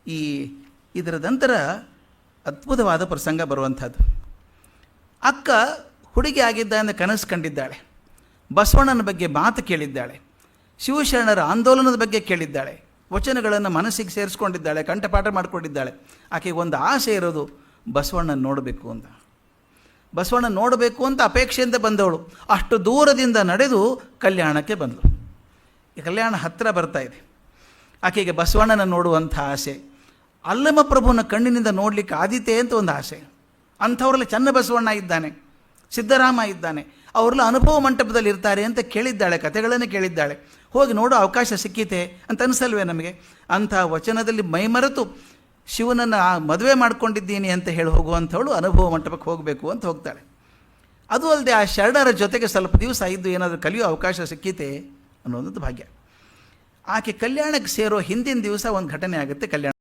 ಇದರ ನಂತರ ಅದ್ಭುತವಾದ ಪ್ರಸಂಗ ಬರುವಂಥದ್ದು. ಅಕ್ಕ ಹುಡುಗಿ ಆಗಿದ್ದ ಎಂದು ಕನಸು ಕಂಡಿದ್ದಾಳೆ. ಬಸವಣ್ಣನ ಬಗ್ಗೆ ಮಾತು ಕೇಳಿದ್ದಾಳೆ. ಶಿವಶರಣರ ಆಂದೋಲನದ ಬಗ್ಗೆ ಕೇಳಿದ್ದಾಳೆ. ವಚನಗಳನ್ನು ಮನಸ್ಸಿಗೆ ಸೇರಿಸ್ಕೊಂಡಿದ್ದಾಳೆ, ಕಂಠಪಾಠ ಮಾಡಿಕೊಂಡಿದ್ದಾಳೆ. ಆಕೆಗೆ ಒಂದು ಆಸೆ ಇರೋದು ಬಸವಣ್ಣನ ನೋಡಬೇಕು ಅಂತ. ಬಸವಣ್ಣ ನೋಡಬೇಕು ಅಂತ ಅಪೇಕ್ಷೆಯಿಂದ ಬಂದವಳು. ಅಷ್ಟು ದೂರದಿಂದ ನಡೆದು ಕಲ್ಯಾಣಕ್ಕೆ ಬಂದಳು. ಈ ಕಲ್ಯಾಣ ಹತ್ತಿರ ಬರ್ತಾ ಇದೆ. ಆಕೆಗೆ ಬಸವಣ್ಣನ ನೋಡುವಂಥ ಆಸೆ, ಅಲ್ಲಮ ಪ್ರಭುನ ಕಣ್ಣಿನಿಂದ ನೋಡಲಿಕ್ಕೆ ಆದೀತೆ ಅಂತ ಒಂದು ಆಸೆ. ಅಂಥವ್ರಲ್ಲಿ ಚನ್ನಬಸವಣ್ಣ ಇದ್ದಾನೆ, ಸಿದ್ದರಾಮ ಇದ್ದಾನೆ, ಅವರೆಲ್ಲ ಅನುಭವ ಮಂಟಪದಲ್ಲಿ ಇರ್ತಾರೆ ಅಂತ ಕೇಳಿದ್ದಾಳೆ, ಕಥೆಗಳನ್ನು ಕೇಳಿದ್ದಾಳೆ. ಹೋಗಿ ನೋಡೋ ಅವಕಾಶ ಸಿಕ್ಕಿತೆ ಅಂತ ಅನಿಸಲ್ವೇ ನಮಗೆ? ಅಂಥ ವಚನದಲ್ಲಿ ಮೈಮರೆತು ಶಿವನನ್ನು ಮದುವೆ ಮಾಡ್ಕೊಂಡಿದ್ದೀನಿ ಅಂತ ಹೇಳಿ ಹೋಗುವಂಥವಳು ಅನುಭವ ಮಂಟಪಕ್ಕೆ ಹೋಗಬೇಕು ಅಂತ ಹೋಗ್ತಾಳೆ. ಅದು ಅಲ್ಲದೆ ಆ ಶರಣರ ಜೊತೆಗೆ ಸ್ವಲ್ಪ ದಿವಸ ಇದ್ದು ಏನಾದರೂ ಕಲಿಯೋ ಅವಕಾಶ ಸಿಕ್ಕಿತೆ ಅನ್ನೋದು ಭಾಗ್ಯ. ಆಕೆ ಕಲ್ಯಾಣಕ್ಕೆ ಸೇರೋ ಹಿಂದಿನ ದಿವಸ ಒಂದು ಘಟನೆ ಆಗುತ್ತೆ. ಕಲ್ಯಾಣ